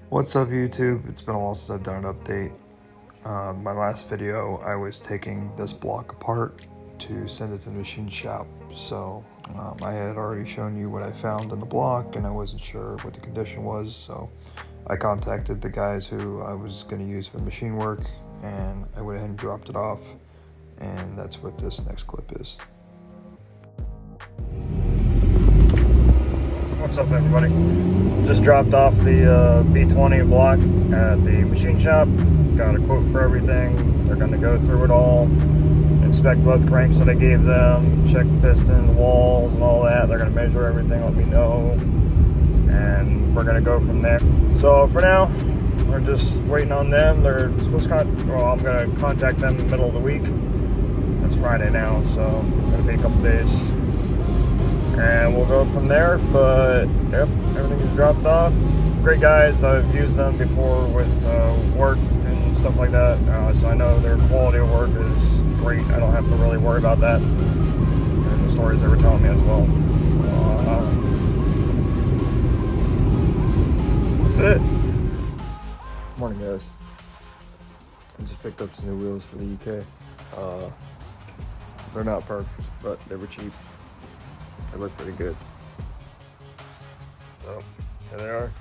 What's up YouTube? It's been a while since I've done an update. My last video I was taking this block apart to send it to the machine shop. So I had already shown you what I found in the block and I wasn't sure what the condition was. So I contacted the guys who I was going to use for the machine work and I went ahead and dropped it off. And that's what this next clip is. What's up everybody? Just dropped off the B20 block at the machine shop. Got a quote for everything. They're going to go through it all, inspect both cranks that I gave them, check the piston, the walls and all that. They're going to measure everything, let me know, and we're going to go from there. So for now, we're just waiting on them. They're supposed to I'm going to contact them in the middle of the week. It's Friday now, so it's going to be a couple days. And we'll go from there, but yep, everything is dropped off. Great guys, I've used them before with work and stuff like that, so I know their quality of work is great. I don't have to really worry about that, and the stories they were telling me as well. That's it. Morning guys. I just picked up some new wheels for the EK. They're not perfect, but they were cheap. They look pretty good. So, here they are.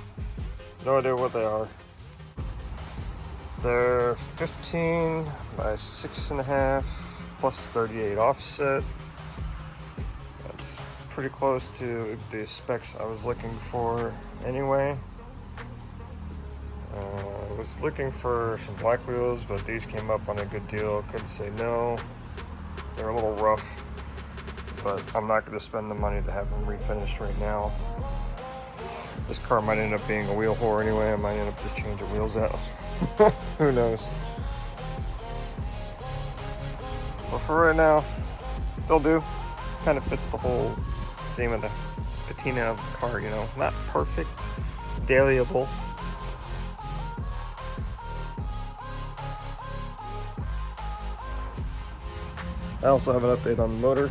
No idea what they are. They're 15 by 6.5 plus 38 offset. That's pretty close to the specs I was looking for anyway. I was looking for some black wheels, but these came up on a good deal. Couldn't say no. They're a little rough, but I'm not going to spend the money to have them refinished right now. This car might end up being a wheel whore anyway. I might end up just changing wheels out. Who knows? But for right now, they'll do. Kind of fits the whole theme of the patina of the car, you know. Not perfect, dailyable. I also have an update on the motor.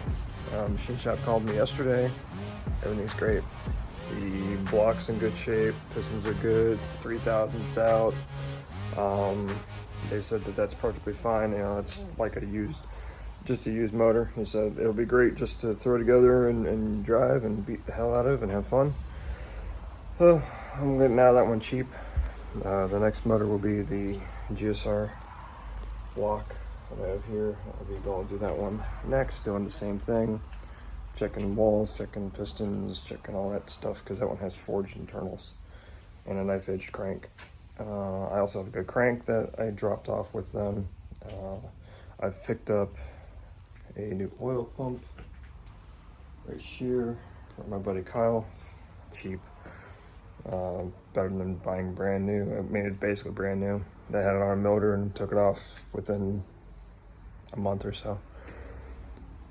Machine shop called me yesterday. Everything's great. The block's in good shape. Pistons are good. It's 3,000s out. They said that that's perfectly fine. You know, it's like just a used motor. He said it'll be great just to throw together and drive and beat the hell out of and have fun. So I'm getting out of that one cheap. The next motor will be the GSR block that I have here. I'll be going through that one next, doing the same thing, checking walls, checking pistons, checking all that stuff, because that one has forged internals and a knife edged crank. I also have a good crank that I dropped off with them. I've picked up a new oil pump right here for my buddy Kyle. Cheap, better than buying brand new. I made it basically brand new. They had it on a motor and took it off within a month or so.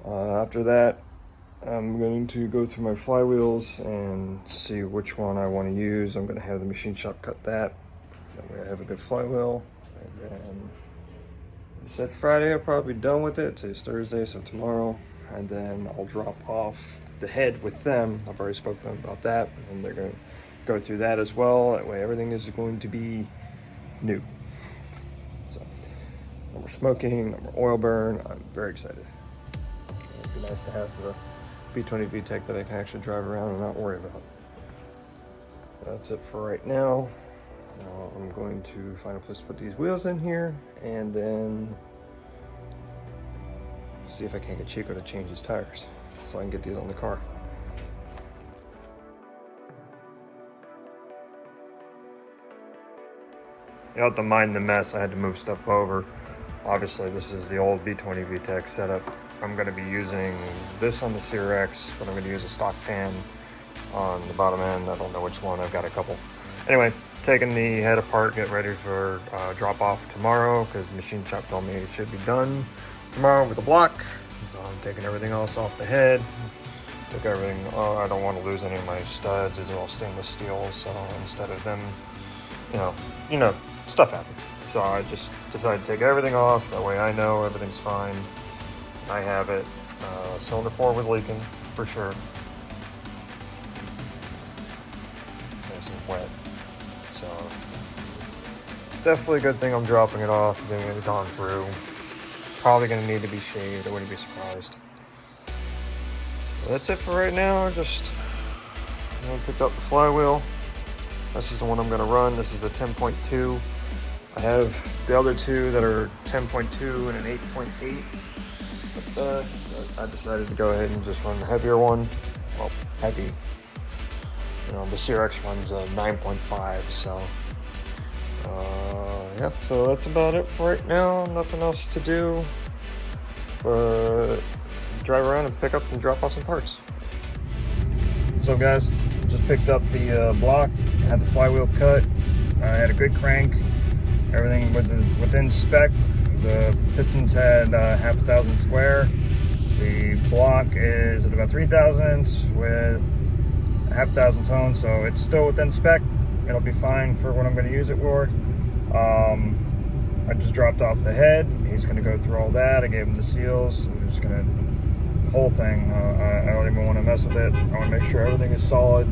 After that, I'm going to go through my flywheels and see which one I want to use. I'm going to have the machine shop cut that. That way I have a good flywheel. And then I said Friday I'll probably be done with it. Today's Thursday, so tomorrow. And then I'll drop off the head with them. I've already spoken to them about that, and they're going to go through that as well. That way everything is going to be new. So, no more smoking, no more oil burn. I'm very excited. It'd be nice to have the B20vtec that I can actually drive around and not worry about. That's it for right now. I'm going to find a place to put these wheels in here and then see if I can't get Chico to change his tires so I can get these on the car. You don't have to mind the mess. I had to move stuff over. Obviously, this is the old B20vtec setup. I'm going to be using this on the CRX, but I'm going to use a stock pan on the bottom end. I don't know which one. I've got a couple. Anyway, taking the head apart, get ready for drop off tomorrow, because the machine shop told me it should be done tomorrow with the block. So I'm taking everything else off the head. Took everything. Oh, I don't want to lose any of my studs. These are all stainless steel, so instead of them, you know, stuff happens. So I just decided to take everything off. That way I know everything's fine. I have it. Cylinder 4 was leaking for sure. Nice and wet. So definitely a good thing I'm dropping it off, getting it gone through. Probably gonna need to be shaved, I wouldn't be surprised. So that's it for right now. Just picked up the flywheel. This is the one I'm gonna run. This is a 10.2. I have the other two that are 10.2 and an 8.8. But I decided to go ahead and just run the heavier one. Well, heavy. You know, the CRX runs a 9.5, so yeah, so that's about it for right now. Nothing else to do but drive around and pick up and drop off some parts. So guys, just picked up the block, had the flywheel cut, I had a good crank, everything was within spec. The pistons had half a thousand square. The block is at about 3,000 with a half thousand tone, so it's still within spec. It'll be fine for what I'm going to use it for. I just dropped off the head. He's going to go through all that. I gave him the seals. I'm just going to, the whole thing, I don't even want to mess with it. I want to make sure everything is solid.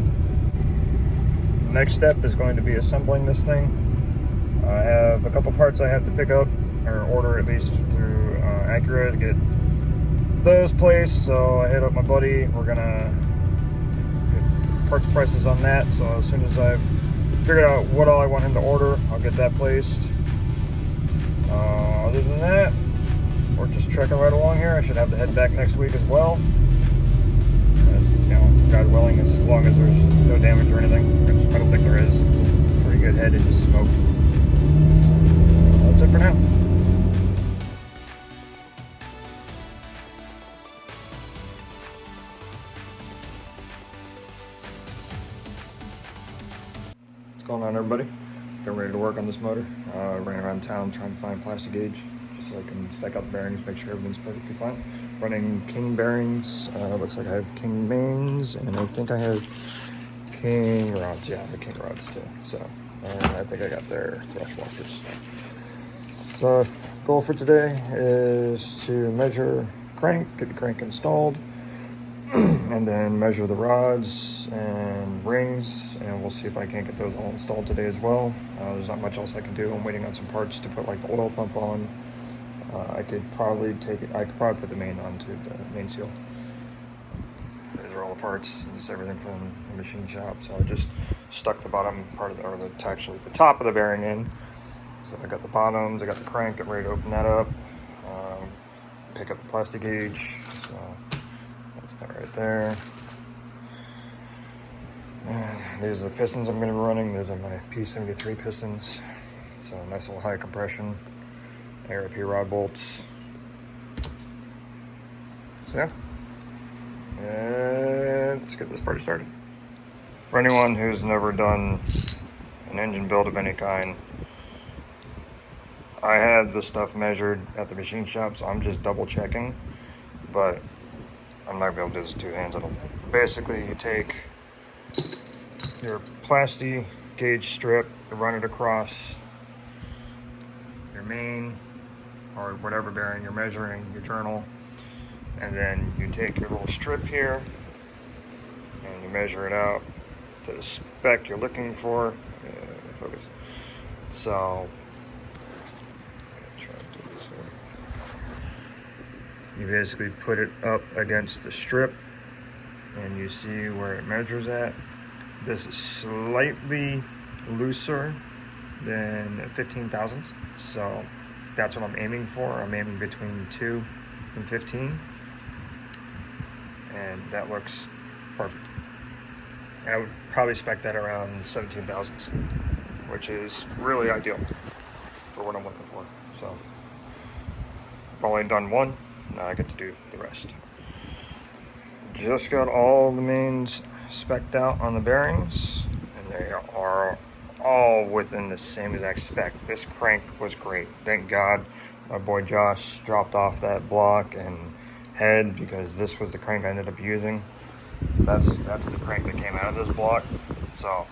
The next step is going to be assembling this thing. I have a couple parts I have to pick up, or order at least through Acura to get those placed. So I hit up my buddy. We're going to get parts prices on that. So as soon as I've figured out what all I want him to order, I'll get that placed. Other than that, we're just trekking right along here. I should have the head back next week as well. And, you know, God willing, as long as there's no damage or anything, which I don't think there is. Pretty good head, it just smoked. That's it for now. What's going on, everybody? Getting ready to work on this motor. Ran around town trying to find plastic gauge just so I can spec out the bearings, make sure everything's perfectly fine. Running King bearings. Looks like I have King mains, and I think I have King rods. Yeah, I have King rods too. So, and I think I got their thrust washers. So, goal for today is to measure crank, get the crank installed, and then measure the rods and rings, and we'll see if I can't get those all installed today as well. There's not much else I can do. I'm waiting on some parts to put like the oil pump on. I could probably put the main onto the main seal. These are all the parts, just everything from the machine shop. So I just stuck the bottom part of actually the top of the bearing in. So I got the bottoms, I got the crank, get ready to open that up. Pick up the plastic gauge. So that's that right there. And these are the pistons I'm going to be running. These are my P73 pistons. So nice little high compression. ARP rod bolts. So yeah. And let's get this party started. For anyone who's never done an engine build of any kind, I had this stuff measured at the machine shop, so I'm just double checking. But I'm not going to be able to do this with two hands, I don't think. Basically, you take your plasti gauge strip, you run it across your main or whatever bearing you're measuring, your journal, and then you take your little strip here and you measure it out to the spec you're looking for. Focus. So, try to do this here. You basically put it up against the strip and you see where it measures at. This is slightly looser than 15 thousandths, so that's what I'm aiming for. I'm aiming between 2 and 15, and that looks perfect. I would probably spec that around 17 thousandths, which is really ideal for what I'm looking for. So I've only done one, now I get to do the rest. Just got all the mains spec'd out on the bearings, and they are all within the same exact spec. This crank was great. Thank God my boy Josh dropped off that block and head, because this was the crank I ended up using. That's the crank that came out of this block. So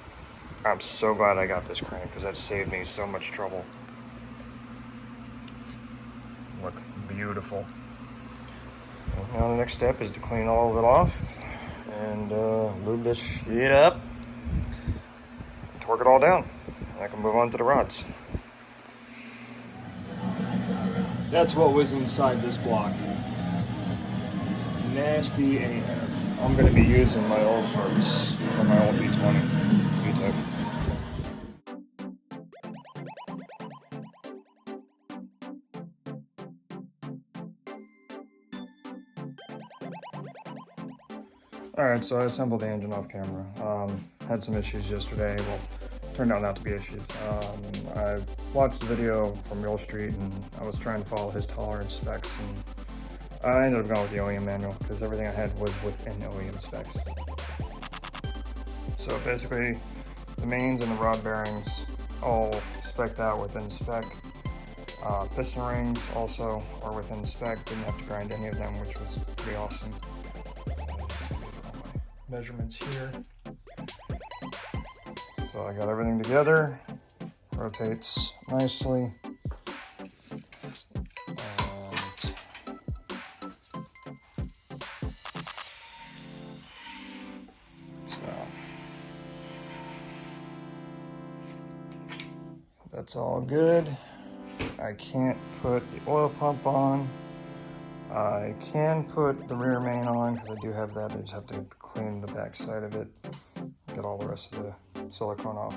I'm so glad I got this crank, because that saved me so much trouble. Look beautiful. Now the next step is to clean all of it off and lube this shit up, torque it all down, and I can move on to the rods. That's what was inside this block. Nasty AF. I'm going to be using my old parts from my old B20vtec. Alright, so I assembled the engine off camera. Had some issues yesterday. Well, turned out not to be issues. I watched the video from Real Street and I was trying to follow his tolerance specs, and I ended up going with the OEM manual because everything I had was within OEM specs. So basically, the mains and the rod bearings all spec'd out within spec. Piston rings also are within spec. Didn't have to grind any of them, which was pretty awesome. Measurements here. So I got everything together, rotates nicely. So that's all good. I can't put the oil pump on. I can put the rear main on because I do have that. I just have to clean the back side of it, get all the rest of the silicone off.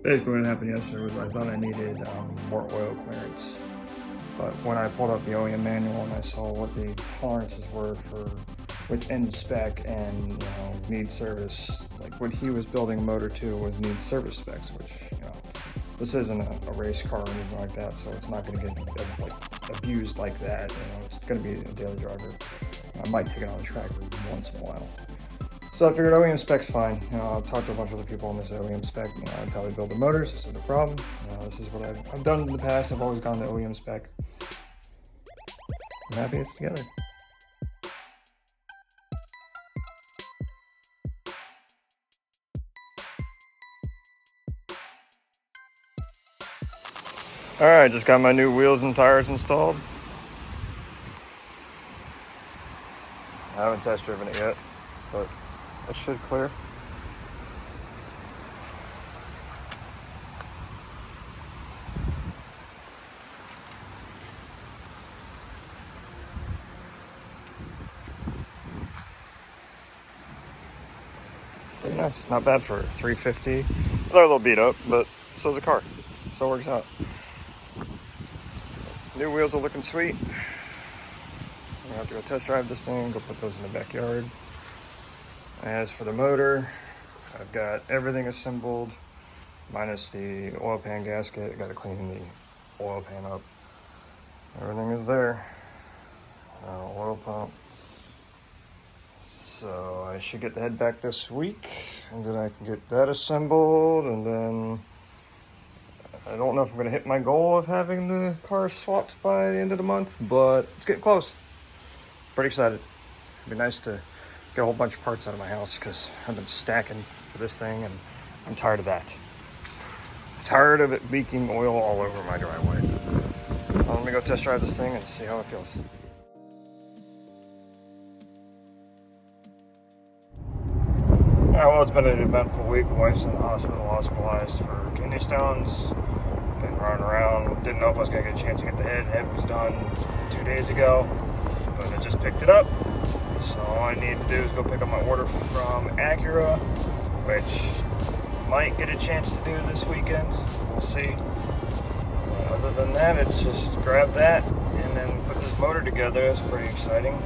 Basically what happened yesterday was I thought I needed more oil clearance, but when I pulled up the OEM manual and I saw what the tolerances were for within spec and need service, like what he was building a motor to was need service specs, which this isn't a race car or anything like that, so it's not going to get like abused like that. It's going to be a daily driver. I might take it on the track once in a while. So I figured OEM spec's fine. I've talked to a bunch of other people on this OEM spec. That's how they build the motors. This is no problem. This is what I've done in the past. I've always gone to OEM spec. I'm happy it's together. Alright, just got my new wheels and tires installed. I haven't test driven it yet, but it should clear. Pretty nice, not bad for 350. They're a little beat up, but so's the car, so it works out. New wheels are looking sweet. I'm gonna have to go test drive this thing, go put those in the backyard. As for the motor, I've got everything assembled, minus the oil pan gasket. I gotta clean the oil pan up. Everything is there. Oil pump. So I should get the head back this week, and then I can get that assembled, and then I don't know if I'm going to hit my goal of having the car swapped by the end of the month, but it's getting close. Pretty excited. It'd be nice to get a whole bunch of parts out of my house because I've been stacking for this thing, and I'm tired of that. I'm tired of it leaking oil all over my driveway. Well, let me go test drive this thing and see how it feels. Well, it's been an eventful week. The wife's in the hospital, hospitalized for kidney stones. Been running around. Didn't know if I was going to get a chance to get the head. Head was done 2 days ago, but I just picked it up. So all I need to do is go pick up my order from Acura, which might get a chance to do this weekend. We'll see. Other than that, it's just grab that and then put this motor together. It's pretty exciting.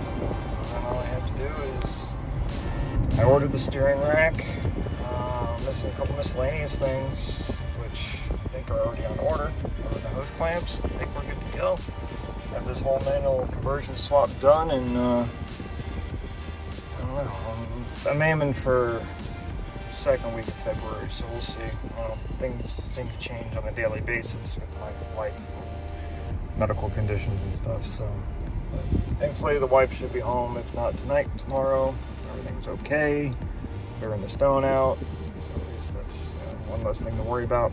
So then all I have to do is I ordered the steering rack, missing a couple miscellaneous things, which I think are already on order. The hose clamps, I think we're good to go. Have this whole manual conversion swap done, and I don't know, I'm aiming for second week of February, so we'll see. Things seem to change on a daily basis with my life, medical conditions and stuff, so thankfully the wife should be home, if not tonight, tomorrow. Everything's okay. They're in the stone out, so at least that's one less thing to worry about.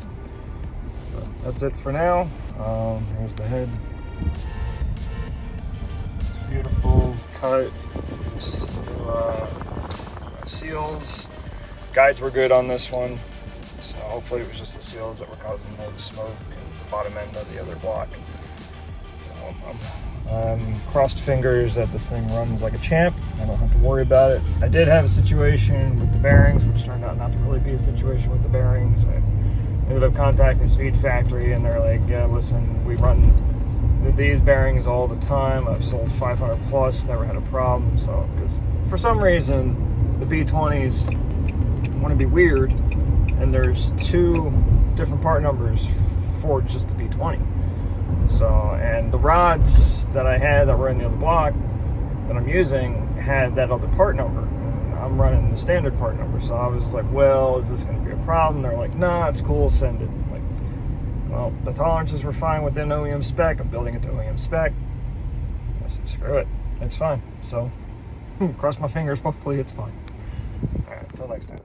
But that's it for now. Here's the head. It's beautiful, cut, seals. Guides were good on this one, so hopefully it was just the seals that were causing more of the smoke. bottom end of the other block. Crossed fingers that this thing runs like a champ. I don't have to worry about it. I did have a situation with the bearings, which turned out not to really be a situation with the bearings. I ended up contacting Speed Factory, and they're like, yeah, listen, we run these bearings all the time. I've sold 500 plus, never had a problem. So, because for some reason, the B20s want to be weird, and there's 2 different part numbers for just the B20. So, and the rods that I had that were in the other block that I'm using had that other part number. And I'm running the standard part number. So I was like, well, is this going to be a problem? They're like, nah, it's cool, send it. I'm like, well, the tolerances were fine within OEM spec. I'm building it to OEM spec. I said, screw it, it's fine. So, cross my fingers, hopefully it's fine. All right, until next time.